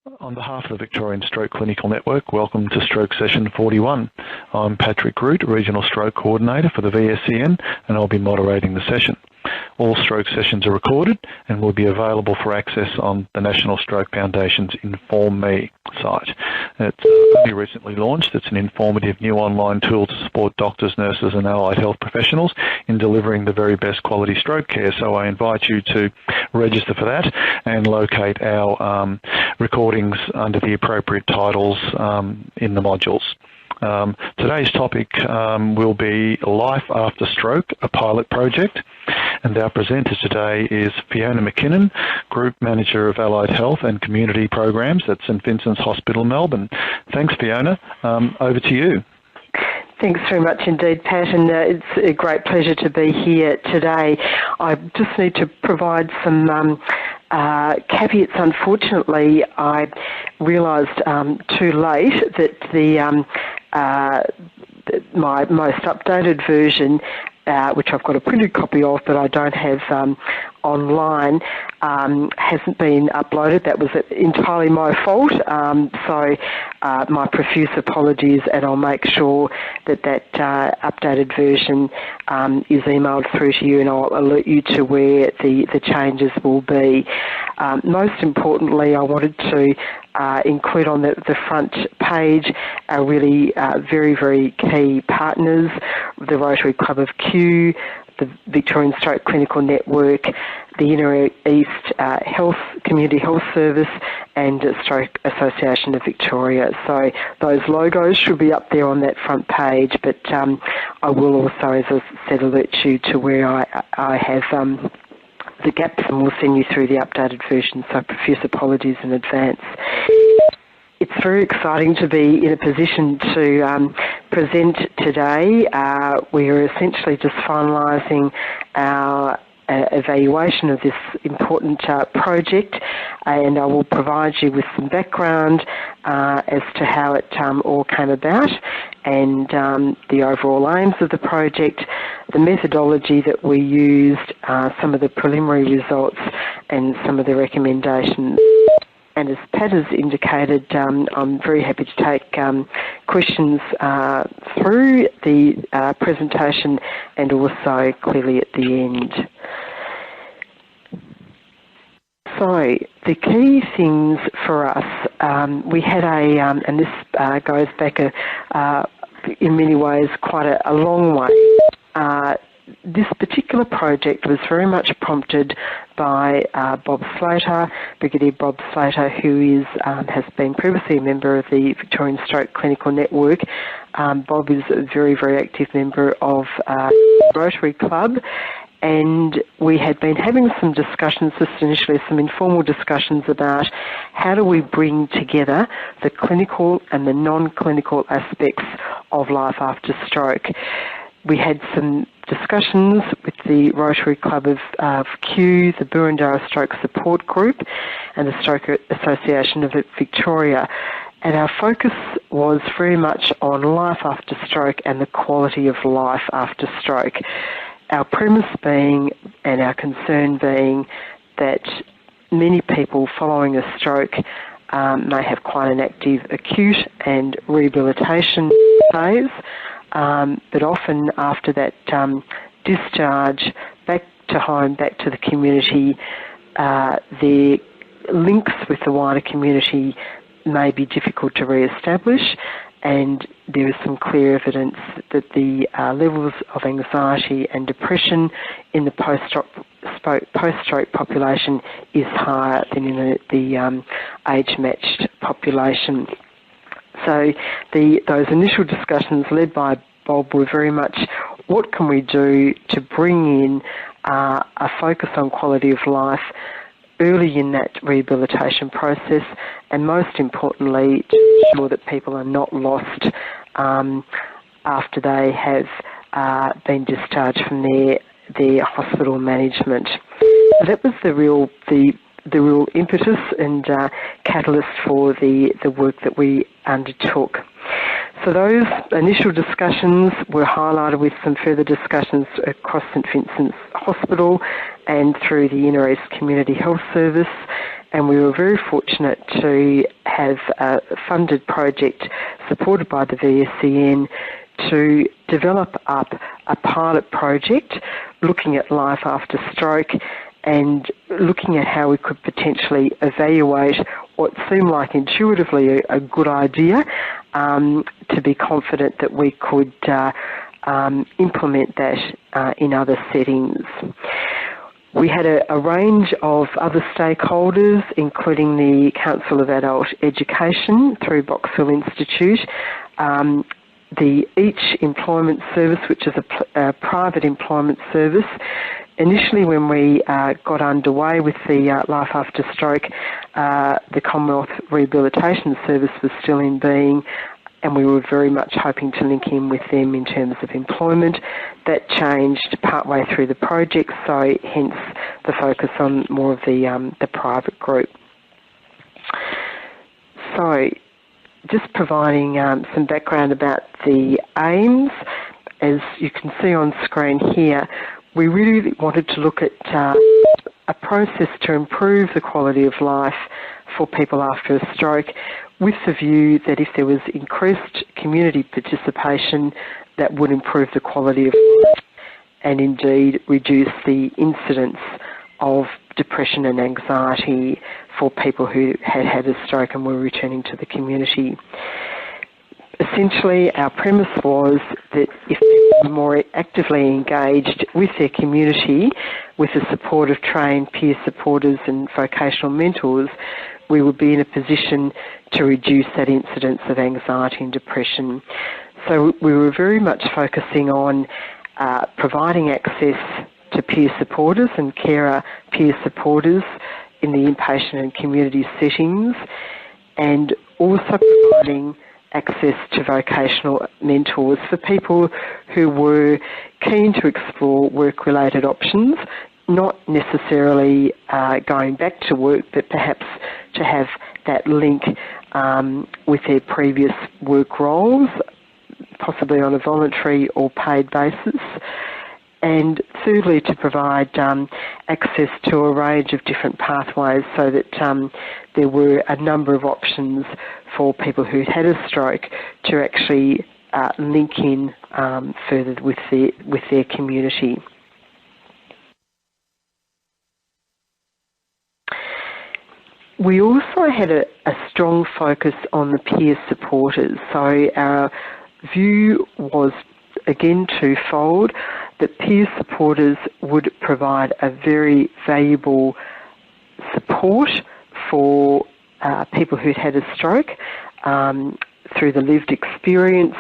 On behalf of the Victorian Stroke Clinical Network, welcome to Stroke Session 41. I'm Patrick Root, Regional Stroke Coordinator for the VSCN, and I'll be moderating the session. All stroke sessions are recorded and will be available for access on the National Stroke Foundation's Inform Me site. It's only recently launched. It's an informative new online tool to support doctors, nurses and allied health professionals in delivering the very best quality stroke care. So I invite you to register for that and locate our recordings under the appropriate titles in the modules. Today's topic will be Life After Stroke, a pilot project, and our presenter today is Fiona McKinnon, Group Manager of Allied Health and Community Programs at St Vincent's Hospital, Melbourne. Thanks, Fiona. Over to you. Thanks very much indeed, Pat, and it's a great pleasure to be here today. I just need to provide some caveats. Unfortunately, I realised too late that my most updated version, which I've got a printed copy of but I don't have online, hasn't been uploaded. That was entirely my fault, so my profuse apologies, and I'll make sure that updated version is emailed through to you, and I'll alert you to where the changes will be. Most importantly, I wanted to include on the front page our really very, very key partners, the Rotary Club of Kew, the Victorian Stroke Clinical Network, the Inner East Community Health Service, and Stroke Association of Victoria. So those logos should be up there on that front page, but I will also, as I said, alert you to where I have the gaps, and we'll send you through the updated version, so profuse apologies in advance. It's very exciting to be in a position to present today. We are essentially just finalising our evaluation of this important project, and I will provide you with some background as to how it all came about, and the overall aims of the project, the methodology that we used, some of the preliminary results, and some of the recommendations. And as Pat has indicated, I'm very happy to take questions through the presentation and also clearly at the end. So the key things for us, we had and this goes back in many ways quite a long way. This particular project was very much prompted by Bob Slater, Brigadier Bob Slater, who has been previously a member of the Victorian Stroke Clinical Network. Bob is a very, very active member of Rotary Club, and we had been having some discussions, just initially some informal discussions about how do we bring together the clinical and the non-clinical aspects of life after stroke. We had some discussions with the Rotary Club of Kew, the Burundara Stroke Support Group, and the Stroke Association of Victoria. And our focus was very much on life after stroke and the quality of life after stroke. Our premise being, and our concern being, that many people following a stroke may have quite an active acute and rehabilitation phase, but often after that discharge, back to home, back to the community, their links with the wider community may be difficult to re-establish, and there is some clear evidence that the levels of anxiety and depression in the post-stroke population is higher than in the age-matched population. So those initial discussions led by Bob were very much, what can we do to bring in a focus on quality of life early in that rehabilitation process, and most importantly, to ensure that people are not lost after they have been discharged from their hospital management. So that was the real impetus and catalyst for the work that we undertook. So those initial discussions were highlighted with some further discussions across St Vincent's Hospital and through the Inner East Community Health Service, and we were very fortunate to have a funded project supported by the VSCN to develop up a pilot project looking at life after stroke and looking at how we could potentially evaluate what seemed like intuitively a good idea, to be confident that we could implement that in other settings. We had a range of other stakeholders, including the Council of Adult Education through Box Hill Institute, the Each Employment Service, which is a private employment service. Initially, when we got underway with the Life After Stroke, the Commonwealth Rehabilitation Service was still in being, and we were very much hoping to link in with them in terms of employment. That changed partway through the project, so hence the focus on more of the private group. So, just providing some background about the aims. As you can see on screen here, we really wanted to look at a process to improve the quality of life for people after a stroke, with the view that if there was increased community participation, that would improve the quality of life and indeed reduce the incidence of depression and anxiety for people who had had a stroke and were returning to the community. Essentially, our premise was that if people were more actively engaged with their community, with the support of trained peer supporters and vocational mentors, we would be in a position to reduce that incidence of anxiety and depression. So we were very much focusing on providing access to peer supporters and carer peer supporters in the inpatient and community settings, and also providing access to vocational mentors for people who were keen to explore work-related options, not necessarily going back to work, but perhaps to have that link with their previous work roles, possibly on a voluntary or paid basis. And thirdly, to provide access to a range of different pathways so that there were a number of options for people who'd had a stroke to actually link in further with their community. We also had a strong focus on the peer supporters. So our view was, again, twofold, that peer supporters would provide a very valuable support for people who'd had a stroke through the lived experience,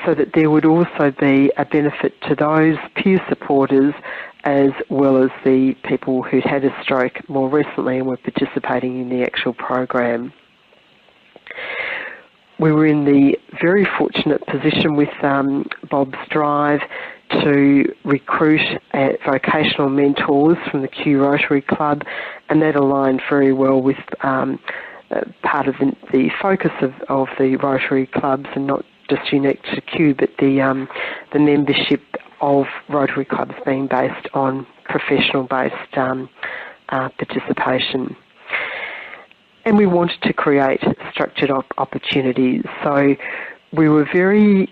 so that there would also be a benefit to those peer supporters as well as the people who'd had a stroke more recently and were participating in the actual program. We were in the very fortunate position with Bob's Drive to recruit vocational mentors from the Kew Rotary Club, and that aligned very well with part of the focus of the Rotary Clubs, and not just unique to Kew, but the membership of Rotary Clubs being based on professional-based participation. And we wanted to create structured opportunities. So we were very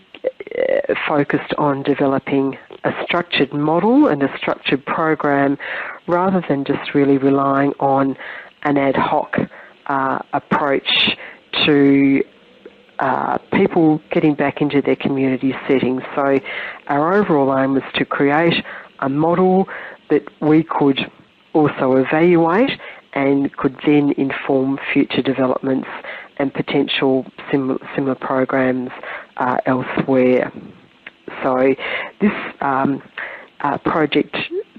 focused on developing a structured model and a structured program, rather than just really relying on an ad hoc approach to people getting back into their community settings. So our overall aim was to create a model that we could also evaluate and could then inform future developments and potential similar programs elsewhere. So this project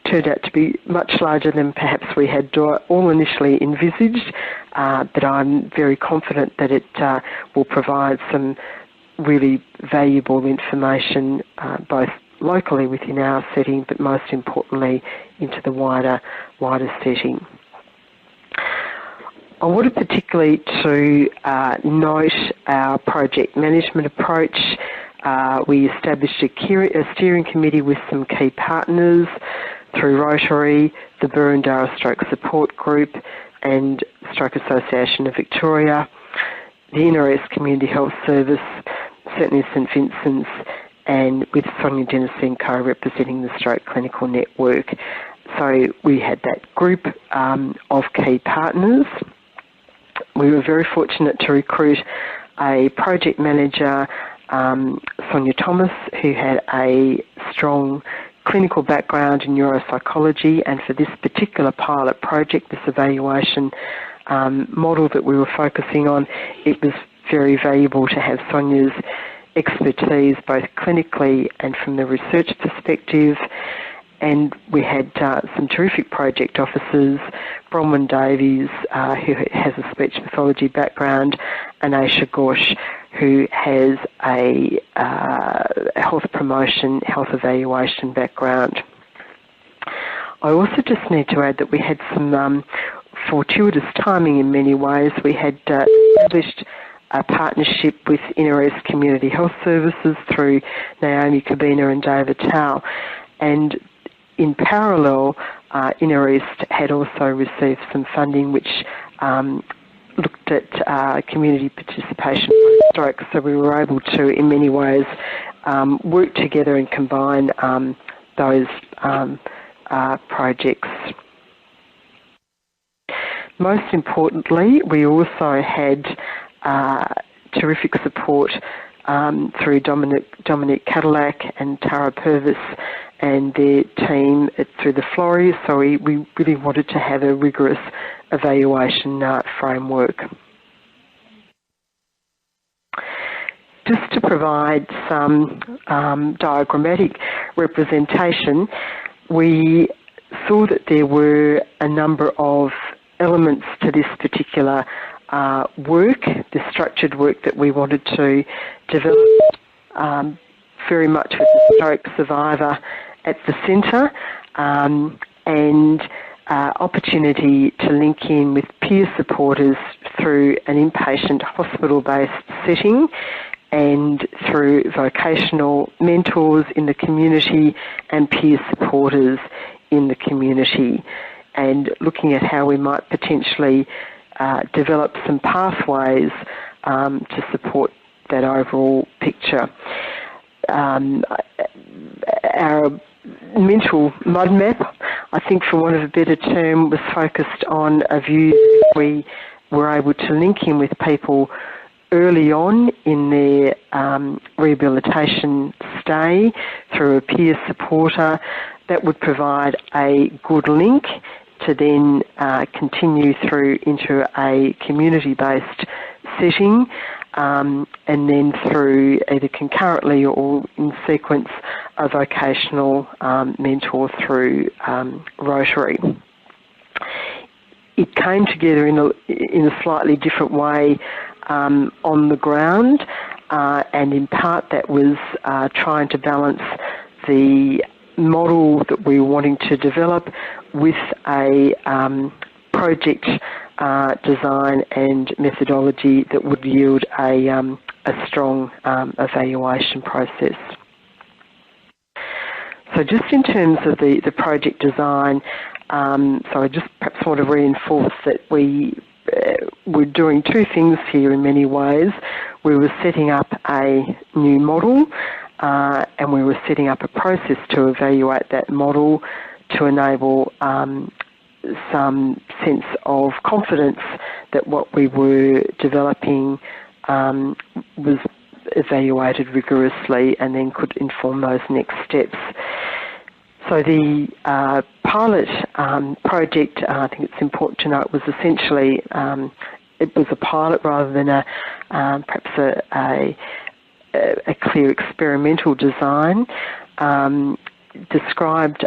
turned out to be much larger than perhaps we had all initially envisaged, but I'm very confident that it will provide some really valuable information, both locally within our setting, but most importantly into the wider setting. I wanted particularly to note our project management approach. We established a steering committee with some key partners through Rotary, the Burundara Stroke Support Group, and Stroke Association of Victoria, the Inner East Community Health Service, certainly St Vincent's, and with Sonia Denisenko representing the Stroke Clinical Network. So we had that group of key partners. We were very fortunate to recruit a project manager, Sonia Thomas, who had a strong clinical background in neuropsychology, and for this particular pilot project, this evaluation model that we were focusing on, it was very valuable to have Sonia's expertise both clinically and from the research perspective. And we had some terrific project officers, Bronwyn Davies, who has a speech pathology background, and Aisha Ghosh, who has a health promotion, health evaluation background. I also just need to add that we had some fortuitous timing in many ways. We had established a partnership with Inner East Community Health Services through Naomi Kabina and David Tao, and in parallel, Inner East had also received some funding which looked at community participation on stroke, so we were able to, in many ways, work together and combine those projects. Most importantly, we also had terrific support through Dominic Cadillac and Tara Purvis and their team through the Flory, so we really wanted to have a rigorous evaluation framework. Just to provide some diagrammatic representation, we saw that there were a number of elements to this particular work, the structured work that we wanted to develop, very much with the stroke survivor at the centre, and opportunity to link in with peer supporters through an inpatient hospital-based setting and through vocational mentors in the community and peer supporters in the community, and looking at how we might potentially develop some pathways to support that overall picture. Our mental mud map, I think for want of a better term, was focused on a view that we were able to link in with people early on in their rehabilitation stay through a peer supporter that would provide a good link to then continue through into a community-based setting, and then through either concurrently or in sequence a vocational mentor through Rotary. It came together in a slightly different way on the ground, and in part that was trying to balance the model that we were wanting to develop with a project design and methodology that would yield a strong evaluation process. So just in terms of the project design, so I just perhaps want to reinforce that we're doing two things here in many ways. We were setting up a new model, and we were setting up a process to evaluate that model to enable some sense of confidence that what we were developing was evaluated rigorously and then could inform those next steps. So the pilot project, I think it's important to note, was essentially it was a pilot rather than perhaps a clear experimental design, described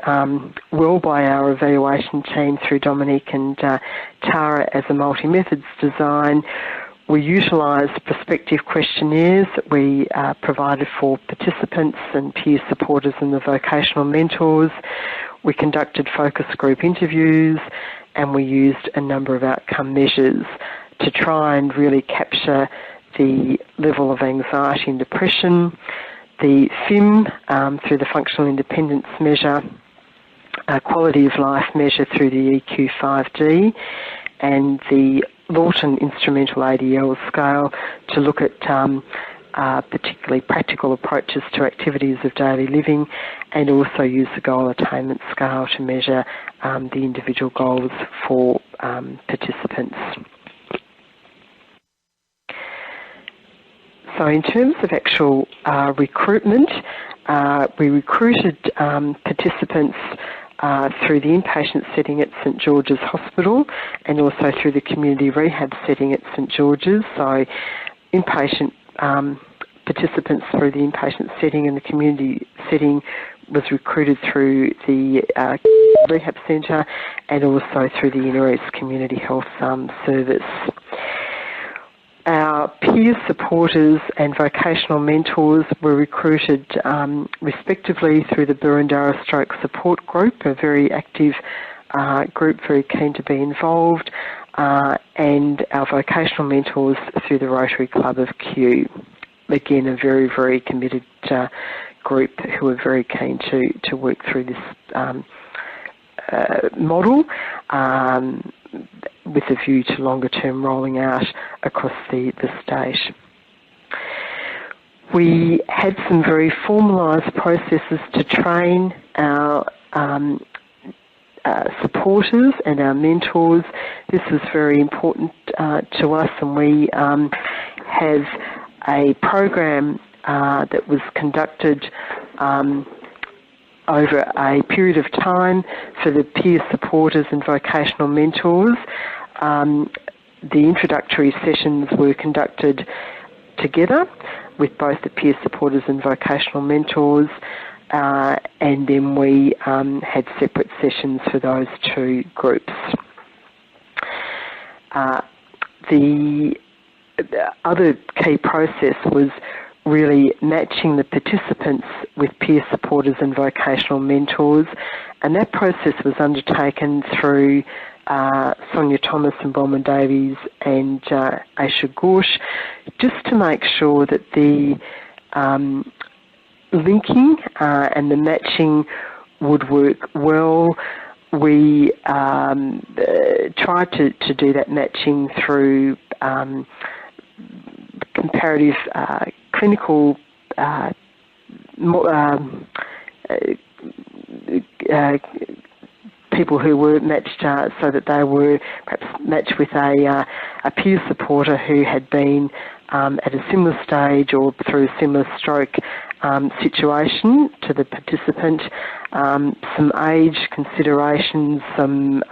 well by our evaluation team through Dominic and Tara as a multi-methods design. We utilised prospective questionnaires that we provided for participants and peer supporters and the vocational mentors. We conducted focus group interviews, and we used a number of outcome measures to try and really capture the level of anxiety and depression, the FIM through the functional independence measure, quality of life measure through the EQ5D, and the Lawton Instrumental ADL scale to look at particularly practical approaches to activities of daily living, and also use the goal attainment scale to measure the individual goals for participants. So in terms of actual recruitment, we recruited participants through the inpatient setting at St George's Hospital and also through the community rehab setting at St George's. So inpatient participants through the inpatient setting and the community setting was recruited through the rehab centre and also through the Inner East Community Health Service. Our peer supporters and vocational mentors were recruited respectively through the Burundara Stroke Support Group, a very active group, very keen to be involved, and our vocational mentors through the Rotary Club of Kew. Again, a very, very committed group who are very keen to work through this model with a view to longer term rolling out across the state. We had some very formalised processes to train our supporters and our mentors. This was very important to us, and we have a program that was conducted over a period of time for the peer supporters and vocational mentors. The introductory sessions were conducted together with both the peer supporters and vocational mentors, and then we had separate sessions for those two groups. The other key process was really matching the participants with peer supporters and vocational mentors, and that process was undertaken through Sonia Thomas and Bronwyn Davies and Aisha Ghosh, just to make sure that the linking and the matching would work well. We tried to do that matching through comparative clinical people who were matched so that they were perhaps matched with a peer supporter who had been at a similar stage or through a similar stroke situation to the participant, some age considerations, some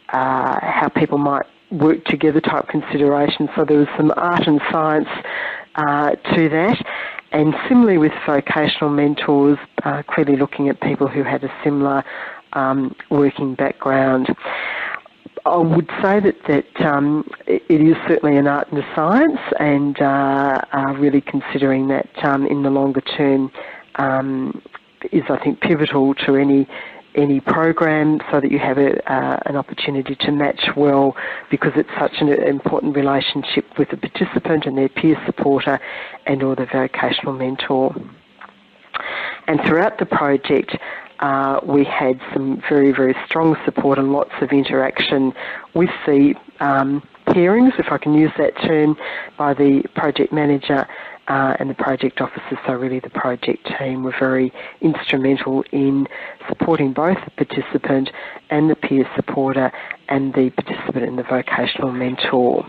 how people might work together type considerations. So there was some art and science to that. And similarly with vocational mentors, clearly looking at people who had a similar working background. I would say that it is certainly an art and a science, and really considering that in the longer term is, I think, pivotal to any program, so that you have an opportunity to match well, because it's such an important relationship with the participant and their peer supporter and or the vocational mentor. And throughout the project, we had some very, very strong support and lots of interaction with the pairings, if I can use that term, by the project manager and the project officers. So really the project team were very instrumental in supporting both the participant and the peer supporter and the participant and the vocational mentor.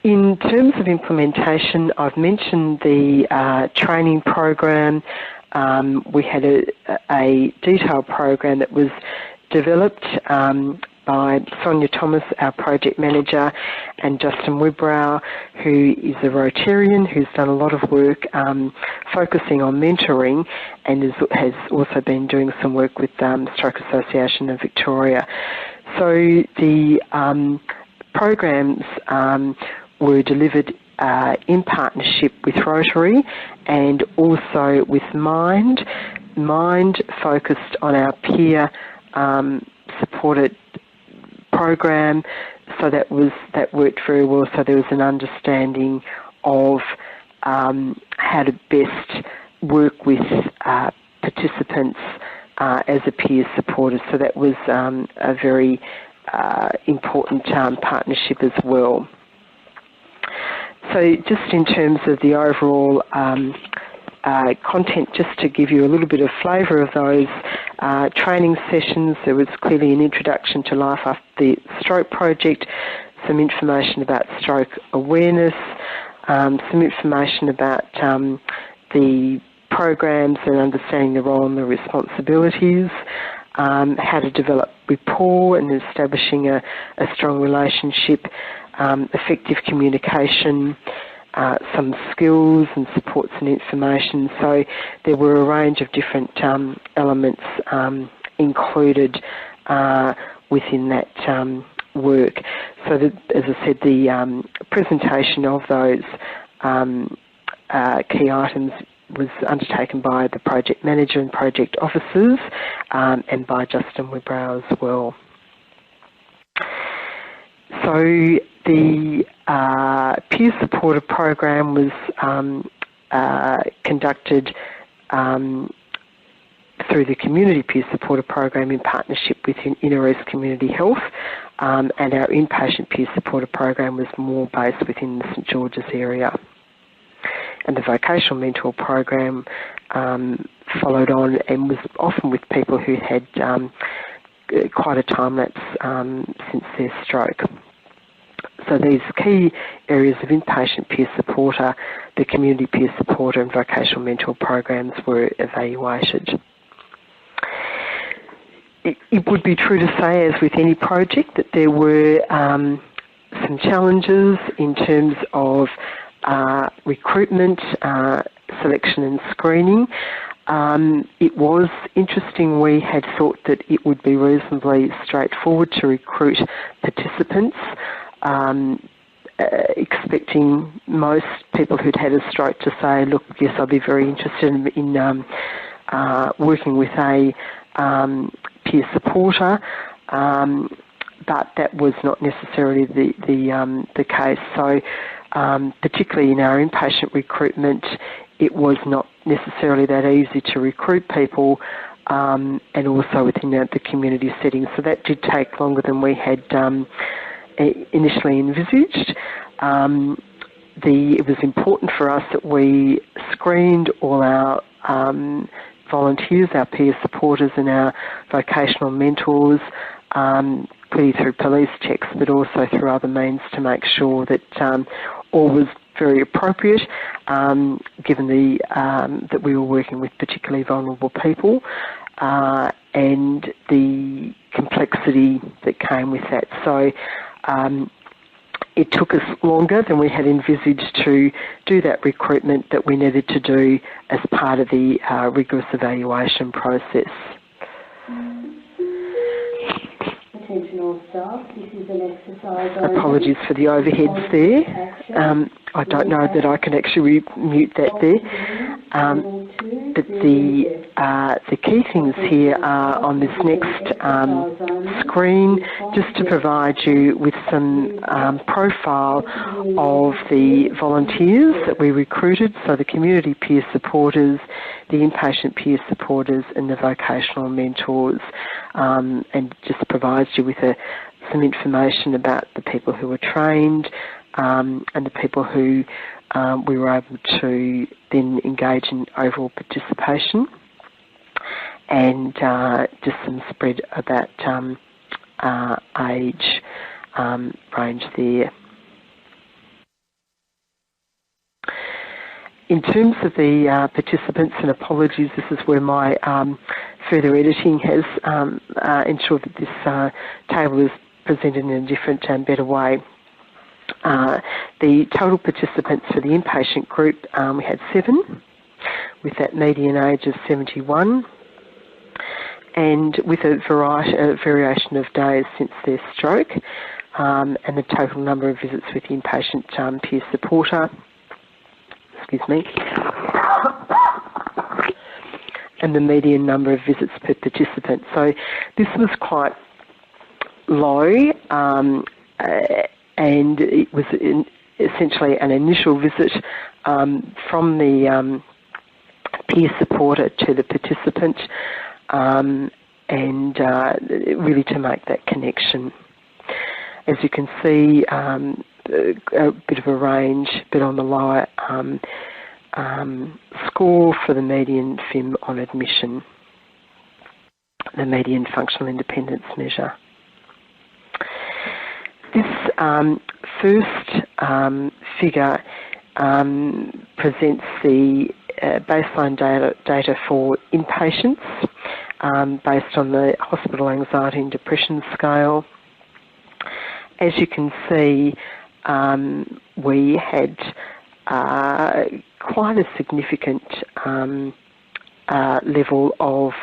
In terms of implementation, I've mentioned the training program. We had a detailed program that was developed by Sonia Thomas, our project manager, and Justin Wibrow, who is a Rotarian who's done a lot of work focusing on mentoring and has also been doing some work with Stroke Association of Victoria. So the programs were delivered in partnership with Rotary and also with Mind. Mind focused on our peer supported program, so that worked very well. So there was an understanding of how to best work with participants as a peer supporter. So that was a very important partnership as well. So just in terms of the overall content, just to give you a little bit of flavour of those training sessions, there was clearly an introduction to life after the stroke project, some information about stroke awareness, some information about the programs and understanding the role and the responsibilities, how to develop rapport and establishing a strong relationship, effective communication, some skills and supports and information. So there were a range of different elements included within that work. So that, as I said, the presentation of those key items was undertaken by the project manager and project officers and by Justin Webrow as well. So the peer supporter program was conducted through the Community Peer Supporter Program in partnership with Inner East Community Health, and our inpatient peer supporter program was more based within the St George's area. And the vocational mentor program followed on and was often with people who had quite a time lapse since their stroke. So these key areas of inpatient peer supporter, the community peer supporter and vocational mentor programs were evaluated. It would be true to say, as with any project, that there were some challenges in terms of recruitment, selection and screening. It was interesting. We had thought that it would be reasonably straightforward to recruit participants, expecting most people who'd had a stroke to say, look, yes, I'll be very interested in working with a peer supporter, but that was not necessarily the case. So particularly in our inpatient recruitment, it was not necessarily that easy to recruit people, and also within the community setting. So that did take longer than we had initially envisaged. It was important for us that we screened all our volunteers, our peer supporters and our vocational mentors, clearly through police checks, but also through other means to make sure that all was very appropriate, given that we were working with particularly vulnerable people, and the complexity that came with that. So it took us longer than we had envisaged to do that recruitment that we needed to do as part of the rigorous evaluation process. Attention all staff, this is an exercise. Apologies for the overheads there. I don't know that I can actually mute that there. But the key things here are on this next screen, just to provide you with some profile of the volunteers that we recruited, so the community peer supporters, the inpatient peer supporters and the vocational mentors, and just provides you with some information about the people who were trained and the people who we were able to then engage in overall participation, and just some spread about age range there. In terms of the participants, and apologies, this is where my further editing has ensured that this table is presented in a different and better way. The total participants for the inpatient group, we had 7, with that median age of 71, and with a variation of days since their stroke, and the total number of visits with the inpatient peer supporter, and the median number of visits per participant. So this was quite low, and it was essentially an initial visit from the peer supporter to the participant, and really to make that connection. As you can see, a bit of a range, but on the lower score for the median FIM on admission, the median functional independence measure. This first figure presents the baseline data for inpatients based on the Hospital Anxiety and Depression Scale. As you can see, we had quite a significant level of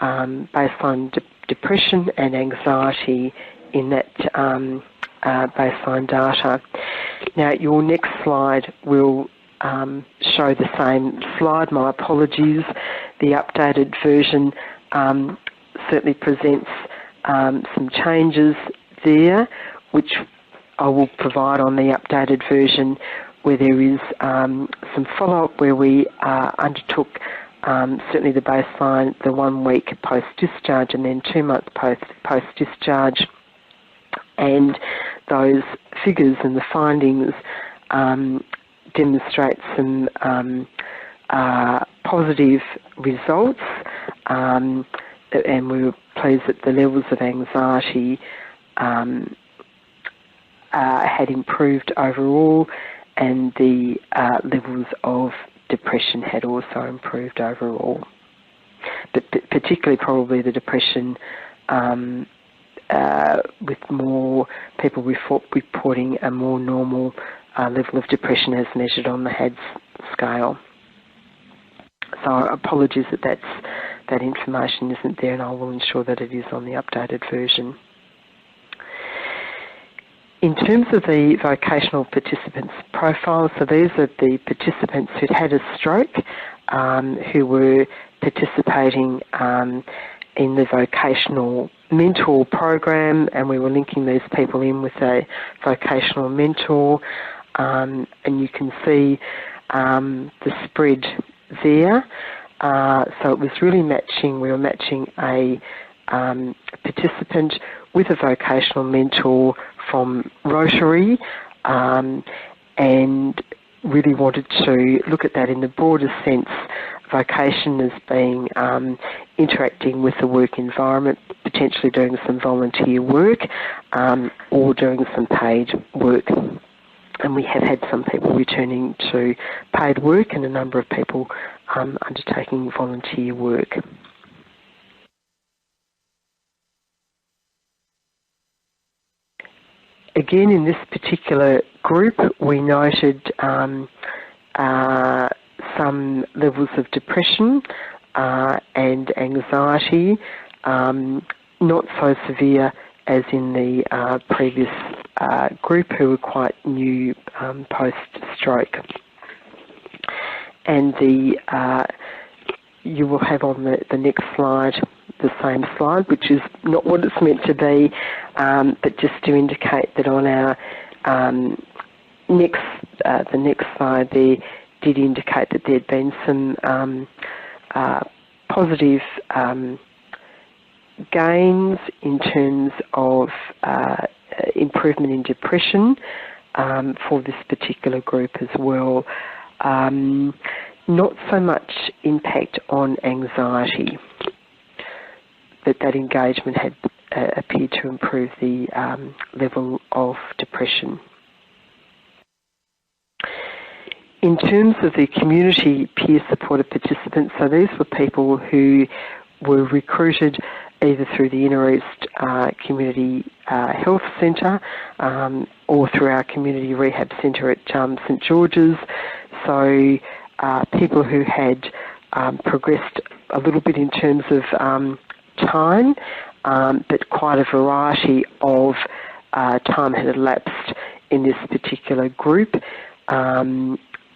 baseline depression and anxiety in that baseline data. Now, your next slide will show the same slide. My apologies. The updated version certainly presents some changes there, which I will provide on the updated version, where there is some follow-up where we undertook certainly the baseline, the 1 week post-discharge and then 2 months post-discharge. And those figures and the findings demonstrate some positive results, and we were pleased that the levels of anxiety had improved overall, and the levels of depression had also improved overall. But particularly probably the depression with more people reporting a more normal level of depression as measured on the HADS scale. So apologies that information isn't there, and I will ensure that it is on the updated version. In terms of the vocational participants' profiles, so these are the participants who'd had a stroke, who were participating in the vocational mentor program, and we were linking these people in with a vocational mentor, and you can see the spread there. So it was really matching, we were matching a participant with a vocational mentor from Rotary, and really wanted to look at that in the broader sense, vocation as being interacting with the work environment, potentially doing some volunteer work or doing some paid work. And we have had some people returning to paid work and a number of people undertaking volunteer work. Again, in this particular group, we noted some levels of depression and anxiety, not so severe as in the previous group, who were quite new post-stroke. And you will have on the next slide the same slide, which is not what it's meant to be, but just to indicate that on our the next slide there did indicate that there had been some positive gains in terms of improvement in depression for this particular group as well. Not so much impact on anxiety, but that engagement had appeared to improve the level of depression. In terms of the community peer supported participants, so these were people who were recruited either through the Inner East Community Health Centre or through our Community Rehab Centre at St George's. So people who had progressed a little bit in terms of time, but quite a variety of time had elapsed in this particular group.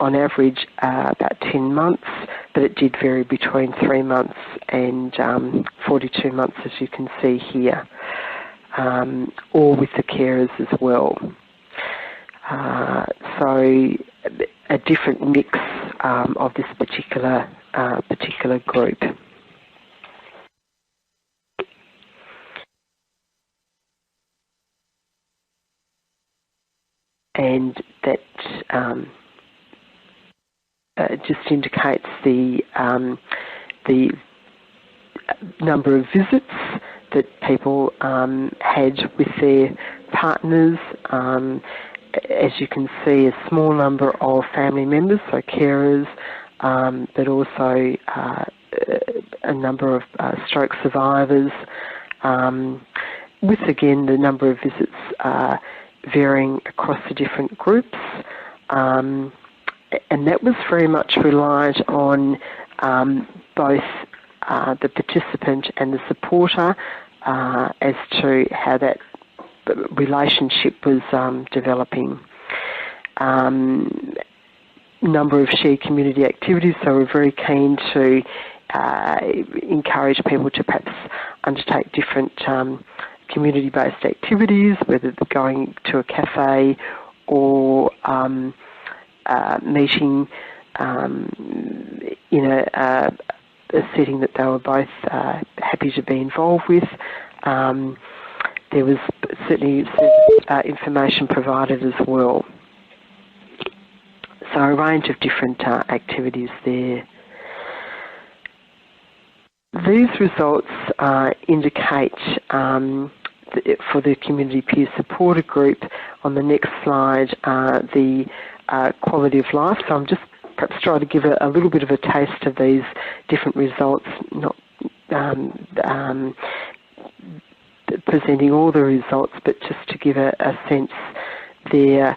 On average, about 10 months, but it did vary between 3 months and 42 months, as you can see here, or with the carers as well. So a different mix of this particular particular group. And that just indicates the number of visits that people had with their partners. As you can see, a small number of family members, so carers, but also a number of stroke survivors, with, again, the number of visits varying across the different groups. And that was very much reliant on both the participant and the supporter as to how that relationship was developing. Number of shared community activities, so we're very keen to encourage people to perhaps undertake different community-based activities, whether they're going to a cafe or meeting in a setting that they were both happy to be involved with. There was certainly information provided as well. So a range of different activities there. These results indicate for the Community Peer Supporter Group, on the next slide, the quality of life. So I'm just perhaps trying to give a little bit of a taste of these different results, not presenting all the results, but just to give a sense there.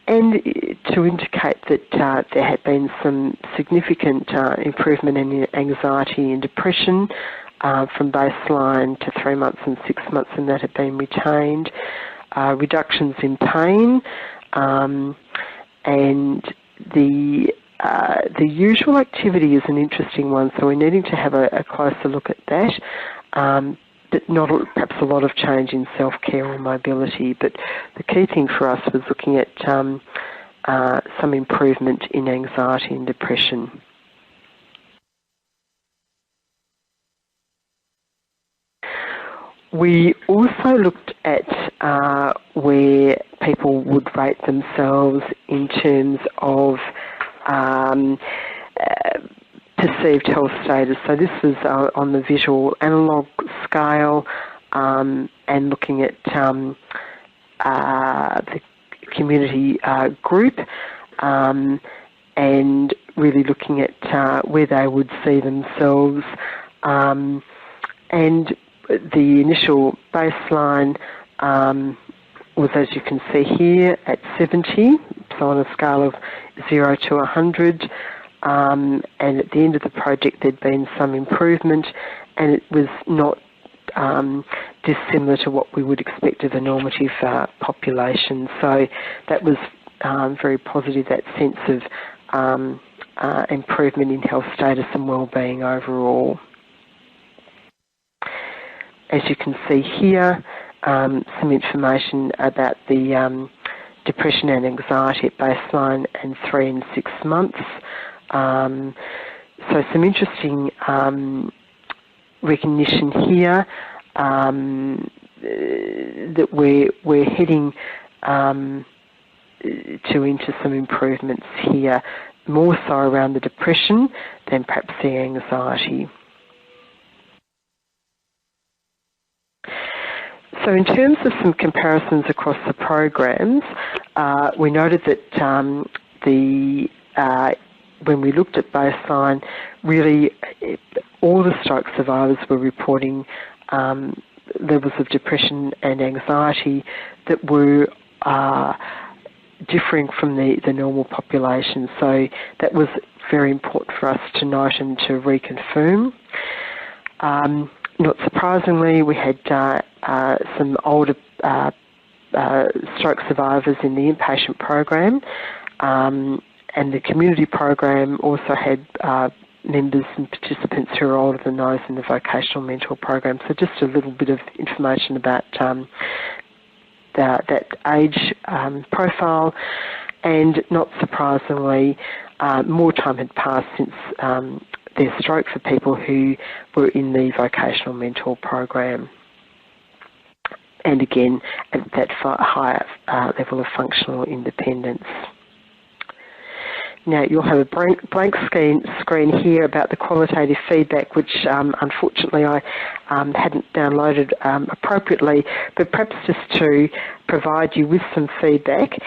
And to indicate that there had been some significant improvement in anxiety and depression from baseline to 3 months and 6 months, and that had been retained. Reductions in pain, and the usual activity is an interesting one, so we're needing to have a closer look at that. But not perhaps a lot of change in self-care or mobility, but the key thing for us was looking at some improvement in anxiety and depression. We also looked at where people would rate themselves in terms of perceived health status. So this was on the visual analogue scale, and looking at the community group, and really looking at where they would see themselves. And the initial baseline was, as you can see here, at 70, so on a scale of 0 to 100. And at the end of the project there'd been some improvement, and it was not dissimilar to what we would expect of a normative population. So that was very positive, that sense of improvement in health status and wellbeing overall. As you can see here, some information about the depression and anxiety at baseline and 3 and 6 months. So some interesting recognition here that we're heading into some improvements here, more so around the depression than perhaps the anxiety. So in terms of some comparisons across the programs, we noted that when we looked at baseline, really all the stroke survivors were reporting levels of depression and anxiety that were differing from the normal population. So that was very important for us to note and to reconfirm. Not surprisingly, we had some older stroke survivors in the inpatient program, and the community program also had members and participants who are older than those in the vocational mentor program. So just a little bit of information about that age profile. And not surprisingly, more time had passed since their stroke for people who were in the vocational mentor program. And again, at that higher level of functional independence. Now, you'll have a blank screen here about the qualitative feedback, which unfortunately I hadn't downloaded appropriately, but perhaps just to provide you with some feedback.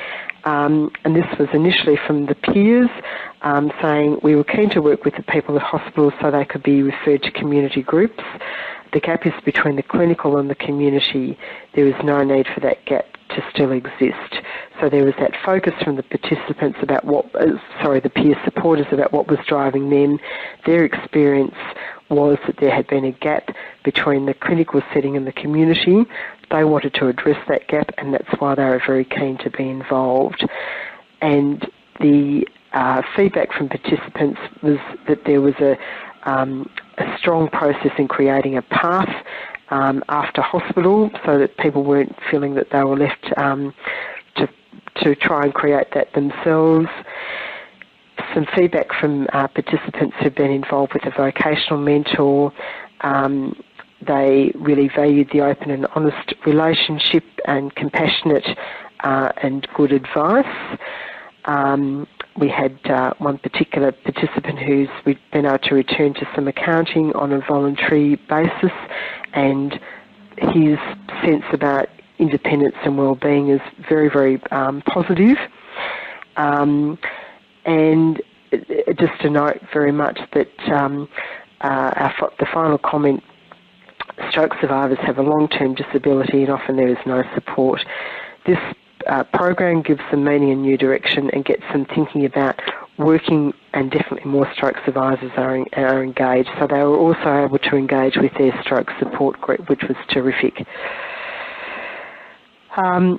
And this was initially from the peers saying we were keen to work with the people at hospitals so they could be referred to community groups. The gap is between the clinical and the community. There is no need for that gap to still exist. So there was that focus from the participants about the peer supporters about what was driving them. Their experience was that there had been a gap between the clinical setting and the community. They wanted to address that gap, and that's why they were very keen to be involved. And the feedback from participants was that there was a strong process in creating a path after hospital, so that people weren't feeling that they were left to try and create that themselves. Some feedback from participants who've been involved with a vocational mentor. They really valued the open and honest relationship and compassionate and good advice. We had one particular participant we'd been able to return to some accounting on a voluntary basis, and his sense about independence and well-being is very, very positive. And just to note very much that the final comment, stroke survivors have a long-term disability and often there is no support. This program gives them meaning and new direction and gets them thinking about working, and definitely more stroke survivors are engaged. So they were also able to engage with their stroke support group, which was terrific. I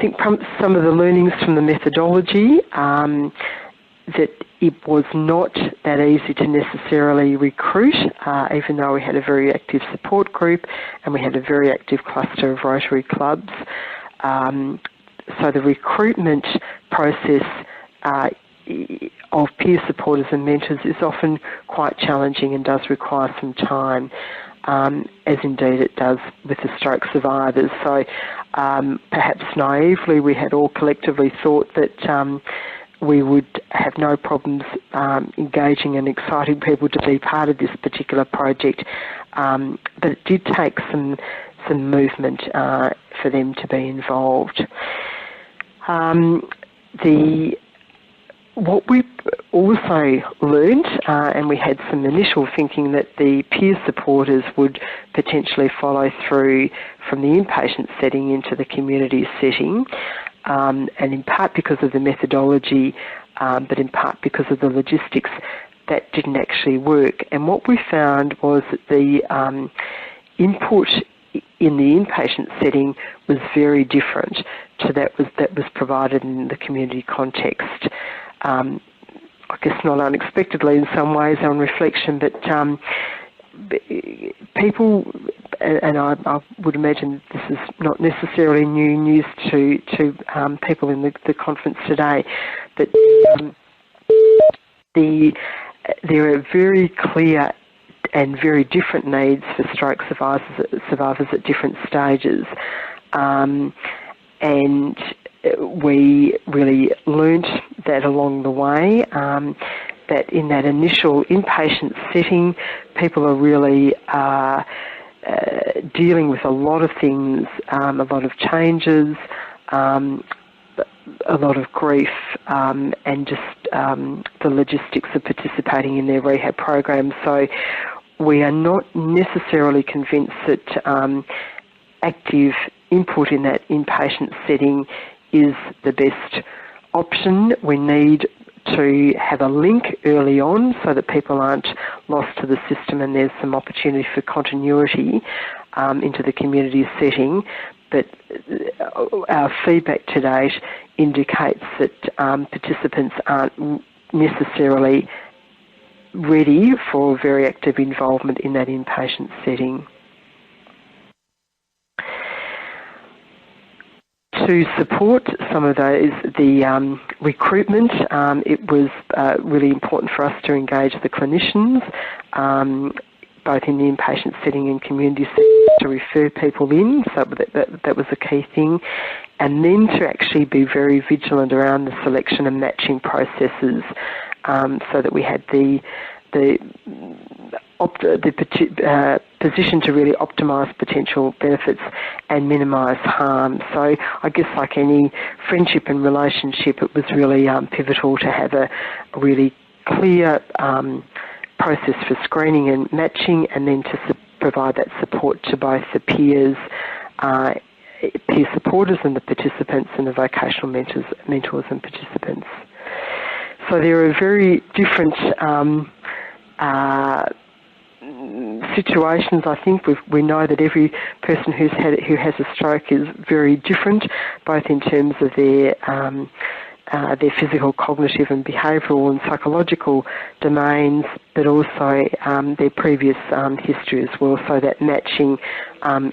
think some of the learnings from the methodology, that it was not that easy to necessarily recruit, even though we had a very active support group and we had a very active cluster of Rotary clubs. So the recruitment process of peer supporters and mentors is often quite challenging and does require some time, as indeed it does with the stroke survivors. So perhaps naively we had all collectively thought that we would have no problems engaging and exciting people to be part of this particular project, but it did take some movement for them to be involved. What we also learned, and we had some initial thinking that the peer supporters would potentially follow through from the inpatient setting into the community setting, and in part because of the methodology, but in part because of the logistics, that didn't actually work. And what we found was that the input in the inpatient setting was very different to that was provided in the community context. I guess not unexpectedly in some ways on reflection, but people, and I would imagine this is not necessarily new news to people in the conference today, but there are very clear and very different needs for stroke survivors at different stages. And we really learnt that along the way, that in that initial inpatient setting, people are really dealing with a lot of things, a lot of changes, a lot of grief, and just the logistics of participating in their rehab program. So we are not necessarily convinced that active input in that inpatient setting is the best option. We need to have a link early on so that people aren't lost to the system and there's some opportunity for continuity into the community setting. But our feedback to date indicates that participants aren't necessarily ready for very active involvement in that inpatient setting. To support some of those, the recruitment, it was really important for us to engage the clinicians, both in the inpatient setting and community setting, to refer people in, so that was a key thing. And then to actually be very vigilant around the selection and matching processes, so that we had the position to really optimise potential benefits and minimise harm. So I guess like any friendship and relationship, it was really pivotal to have a really clear process for screening and matching, and then to provide that support to both the peer supporters and the participants, and the vocational mentors and participants. So there are very different situations. I think we know that every person who has a stroke is very different, both in terms of their physical, cognitive and behavioural and psychological domains, but also their previous history as well. So that matching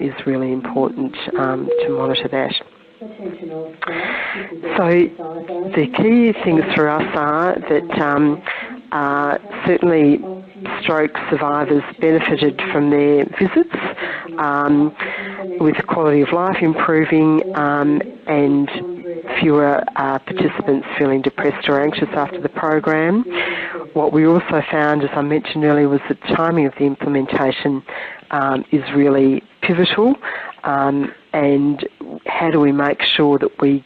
is really important to monitor that. So the key things for us are that certainly stroke survivors benefited from their visits, with quality of life improving, and fewer participants feeling depressed or anxious after the program. What we also found, as I mentioned earlier, was that timing of the implementation is really pivotal, and how do we make sure that we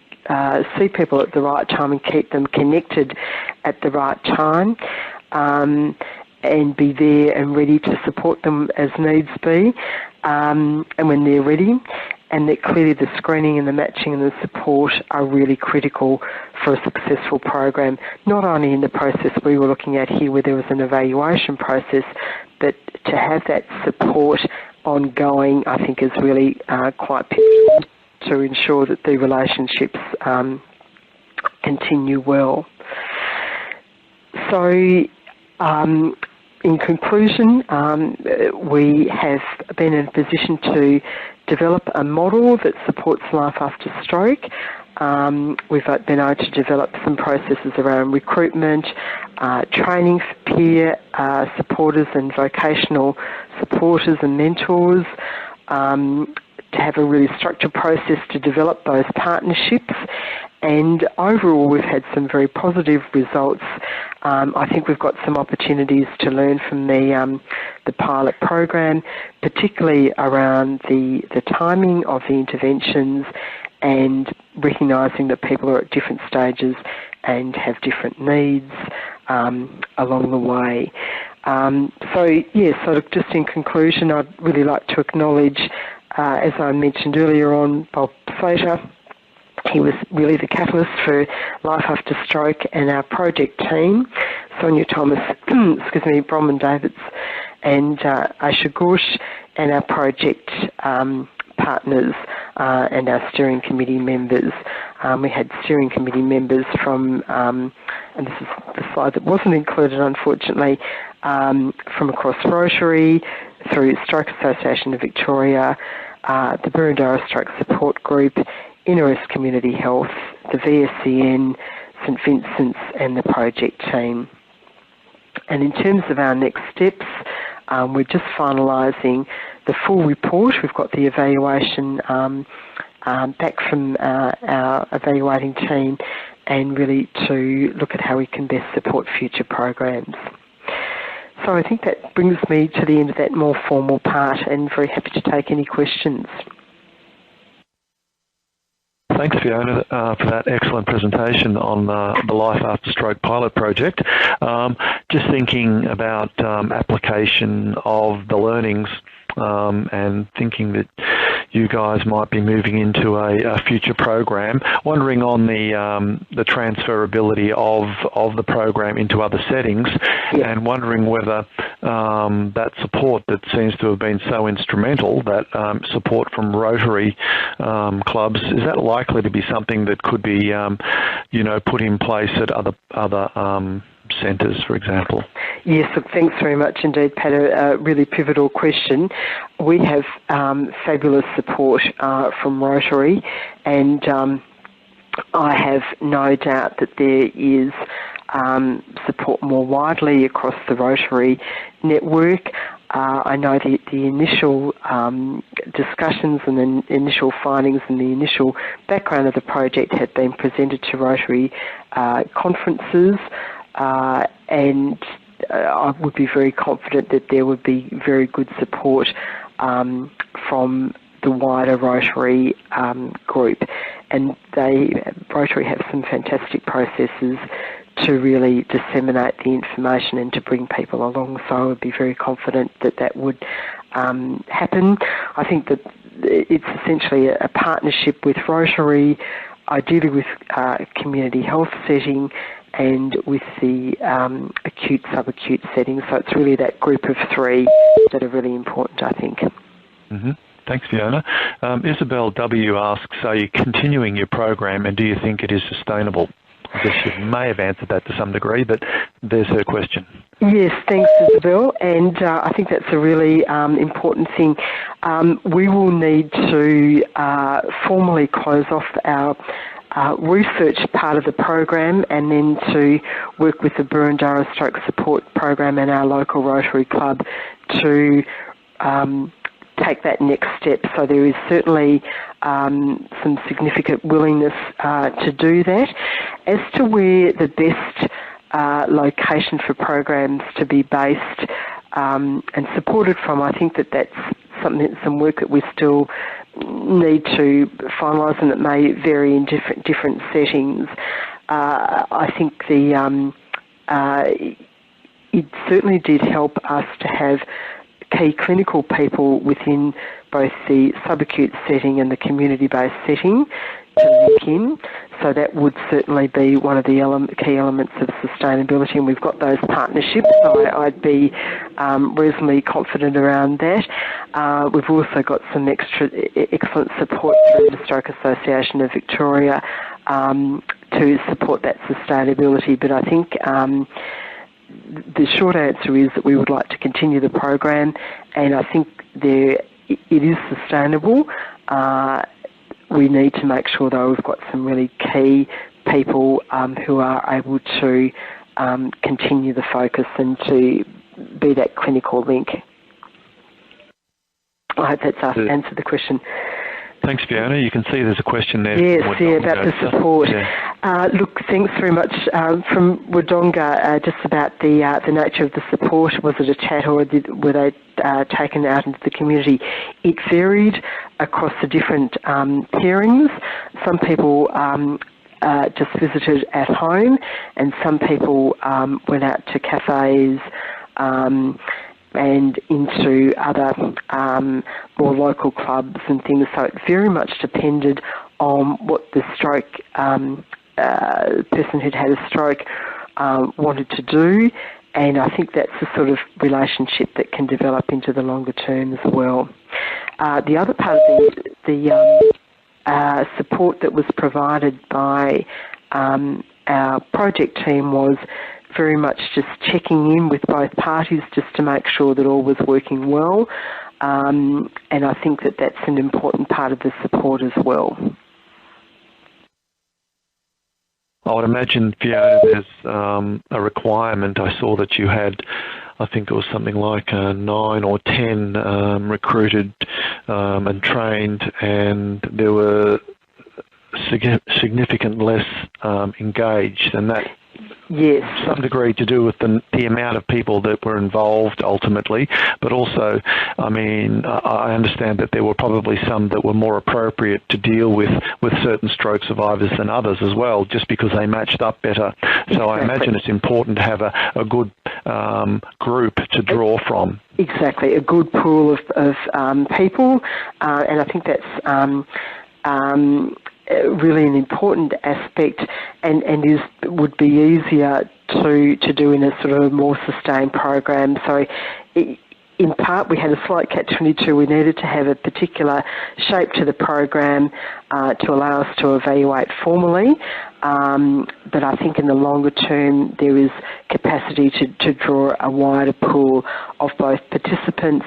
see people at the right time and keep them connected at the right time, and be there and ready to support them as needs be, and when they're ready. And that clearly the screening and the matching and the support are really critical for a successful program, not only in the process we were looking at here where there was an evaluation process, but to have that support ongoing, I think, is really quite pivotal to ensure that the relationships continue well. So, in conclusion, we have been in a position to develop a model that supports life after stroke. We've been able to develop some processes around recruitment, training for peer supporters and vocational supporters and mentors, to have a really structured process to develop those partnerships. And overall, we've had some very positive results. I think we've got some opportunities to learn from the pilot program, particularly around the timing of the interventions and recognising that people are at different stages and have different needs along the way. So just in conclusion, I'd really like to acknowledge, as I mentioned earlier on, Bob Slater. He was really the catalyst for Life After Stroke, and our project team, Sonia Thomas, Bronwyn Davids and Asha Ghosh, and our project partners and our steering committee members. We had steering committee members from, and this is the slide that wasn't included unfortunately, from across Rotary, through Stroke Association of Victoria, the Burundara Stroke Support Group, Inner Community Health, the VSCN, St Vincent's and the project team. And in terms of our next steps, we're just finalising the full report. We've got the evaluation back from our evaluating team, and really to look at how we can best support future programs. So I think that brings me to the end of that more formal part, and very happy to take any questions. Thanks, Fiona, for that excellent presentation on the Life After Stroke pilot project. Just thinking about application of the learnings, and thinking that you guys might be moving into a future program, wondering on the transferability of the program into other settings, and wondering whether that support that seems to have been so instrumental, that support from Rotary clubs, is that likely to be something that could be, put in place at other centres, for example? Yes, look, thanks very much indeed, Pat. A really pivotal question. We have fabulous support from Rotary, and I have no doubt that there is support more widely across the Rotary network. I know the initial discussions and the initial findings and the initial background of the project have been presented to Rotary conferences, and I would be very confident that there would be very good support from the wider Rotary group. And Rotary have some fantastic processes to really disseminate the information and to bring people along. So I would be very confident that that would happen. I think that it's essentially a partnership with Rotary, ideally with a community health setting and with the acute, subacute settings. So it's really that group of three that are really important, I think. Mm-hmm. Thanks, Fiona. Isabel W. asks, are you continuing your program and do you think it is sustainable? I guess you may have answered that to some degree, but there's her question. Yes, thanks, Isabel, and I think that's a really important thing. We will need to formally close off our research part of the program and then to work with the Burundara Stroke Support Program and our local Rotary Club to take that next step. So there is certainly some significant willingness to do that. As to where the best location for programs to be based and supported from, I think that that's some work that we still need to finalise, and it may vary in different settings. I think it certainly did help us to have key clinical people within both the subacute setting and the community-based setting to link in. So that would certainly be one of the key elements of sustainability, and we've got those partnerships, so I'd be reasonably confident around that. We've also got some excellent support through the Stroke Association of Victoria to support that sustainability, but I think the short answer is that we would like to continue the program, and I think it is sustainable. We need to make sure, though, we've got some really key people who are able to continue the focus and to be that clinical link. I hope that's answered the question. Thanks, Fiona. You can see there's a question there. Yes, about the support. Yeah. Look, thanks very much. From Wodonga, just about the nature of the support. Was it a chat or were they taken out into the community? It varied across the different pairings. Some people just visited at home, and some people went out to cafes and into other more local clubs and things. So it very much depended on what the stroke person who'd had a stroke wanted to do, and I think that's the sort of relationship that can develop into the longer term as well. The other part of the support that was provided by our project team was very much just checking in with both parties just to make sure that all was working well, and I think that that's an important part of the support as well. I would imagine, Fiona, there's a requirement. I saw that you had, I think it was something like 9 or 10 recruited and trained, and there were significant less engaged, and that yes, some degree to do with the amount of people that were involved ultimately, but also, I mean, I understand that there were probably some that were more appropriate to deal with certain stroke survivors than others as well, just because they matched up better. So exactly. I imagine it's important to have a good group to draw from. Exactly, a good pool of people, and I think that's really an important aspect, and would be easier to do in a sort of more sustained program. So in part, we had a slight catch-22. We needed to have a particular shape to the program to allow us to evaluate formally. But I think in the longer term, there is capacity to draw a wider pool of both participants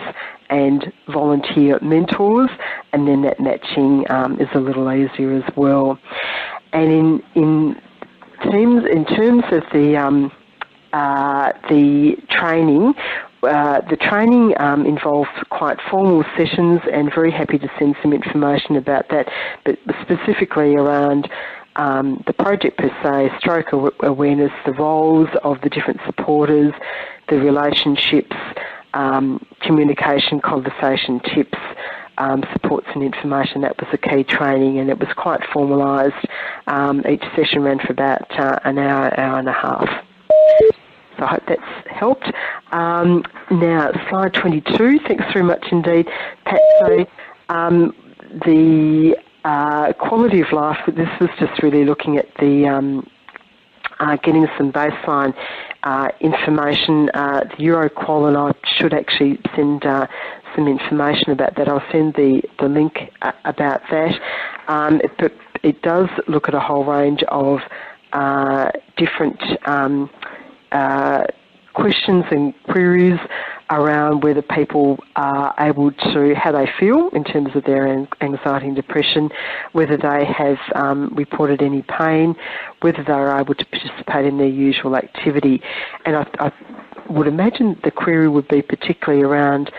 and volunteer mentors, and then that matching is a little easier as well. And in terms of the training. The training involves quite formal sessions, and very happy to send some information about that, but specifically around the project per se, stroke awareness, the roles of the different supporters, the relationships, communication, conversation tips, supports and information. That was the key training, and it was quite formalised. Each session ran for about an hour, hour and a half. So I hope that's helped. Now, slide 22. Thanks very much indeed, Pat. So the quality of life, this was just really looking at the getting some baseline information. The Euroqual, and I should actually send some information about that. I'll send the link about that. It does look at a whole range of different questions and queries around whether people are able to, how they feel in terms of their anxiety and depression, whether they have reported any pain, whether they're able to participate in their usual activity. And I would imagine the query would be particularly around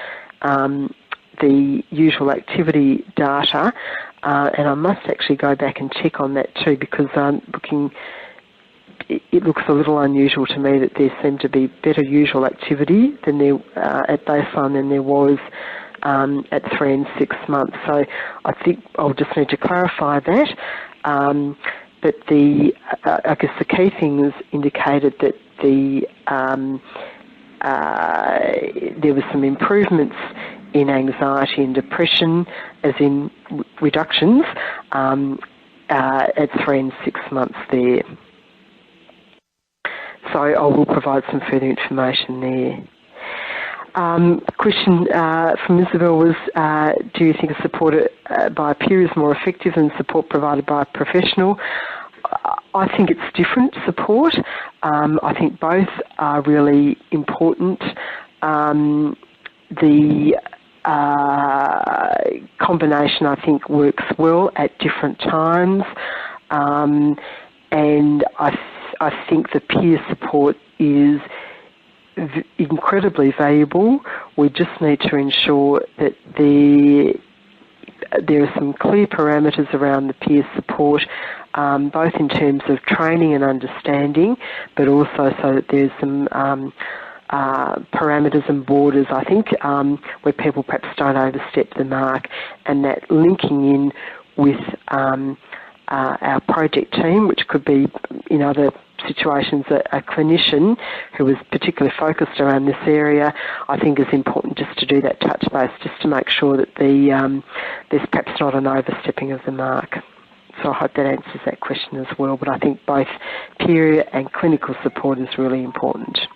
the usual activity data, and I must actually go back and check on that too, because it looks a little unusual to me that there seemed to be better usual activity than there at baseline than there was at 3 and 6 months. So I think I'll just need to clarify that. But I guess the key things indicated that there were some improvements in anxiety and depression, as in reductions, at 3 and 6 months there. So I will provide some further information there. Question from Isabel was, do you think support by a peer is more effective than support provided by a professional? I think it's different support. I think both are really important. The combination, I think, works well at different times, and I think the peer support is incredibly valuable. We just need to ensure that there are some clear parameters around the peer support, both in terms of training and understanding, but also so that there's some parameters and borders, I think, where people perhaps don't overstep the mark, and that linking in with our project team, which could be in other situations a clinician who is particularly focused around this area, I think is important just to do that touch base, just to make sure that there's perhaps not an overstepping of the mark. So I hope that answers that question as well, but I think both peer and clinical support is really important.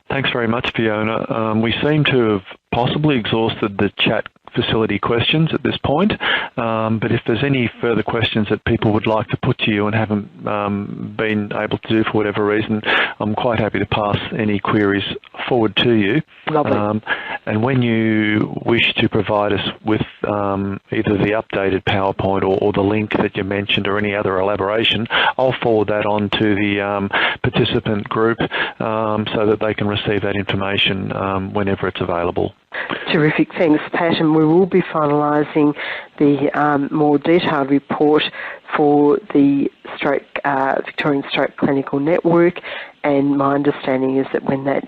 Thanks very much, Fiona. We seem to have possibly exhausted the chat facility questions at this point, but if there's any further questions that people would like to put to you and haven't been able to do for whatever reason, I'm quite happy to pass any queries forward to you. Lovely. And when you wish to provide us with either the updated PowerPoint or the link that you mentioned or any other elaboration, I'll forward that on to the participant group so that they can receive that information whenever it's available. Terrific, thanks, Pat. And we will be finalising the more detailed report for the Victorian Stroke Clinical Network, and my understanding is that when that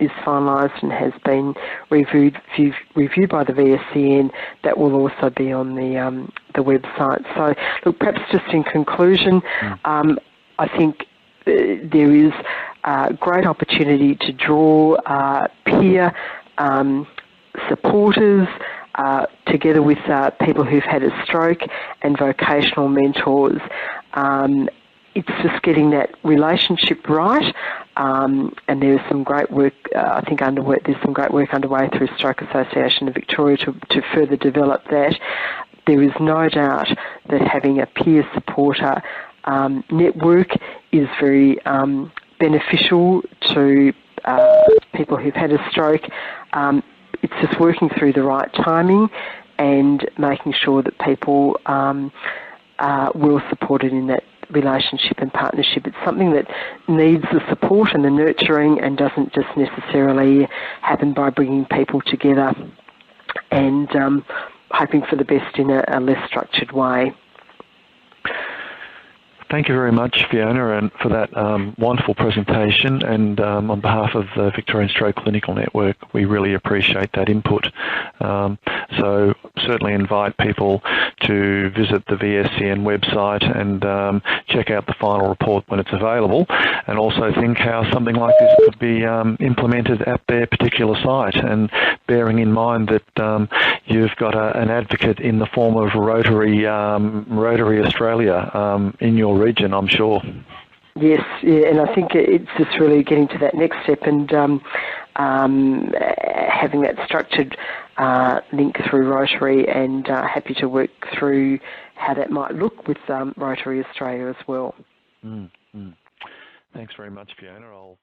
is finalised and has been reviewed by the VSCN, that will also be on the website. So, look, perhaps just in conclusion, I think there is a great opportunity to draw peer supporters together with people who've had a stroke and vocational mentors. It's just getting that relationship right and there is some great work, I think there's some great work underway through Stroke Association of Victoria to further develop that. There is no doubt that having a peer supporter network is very beneficial to people who've had a stroke. It's just working through the right timing and making sure that people are well supported in that relationship and partnership. It's something that needs the support and the nurturing and doesn't just necessarily happen by bringing people together and hoping for the best in a less structured way. Thank you very much, Fiona, and for that wonderful presentation. And on behalf of the Victorian Stroke Clinical Network, we really appreciate that input. So certainly invite people to visit the VSCN website and check out the final report when it's available, and also think how something like this could be implemented at their particular site, and bearing in mind that you've got an advocate in the form of Rotary Australia in your region, I'm sure. Yes, yeah, and I think it's just really getting to that next step and having that structured link through Rotary, and happy to work through how that might look with Rotary Australia as well. Thanks very much, Fiona. I'll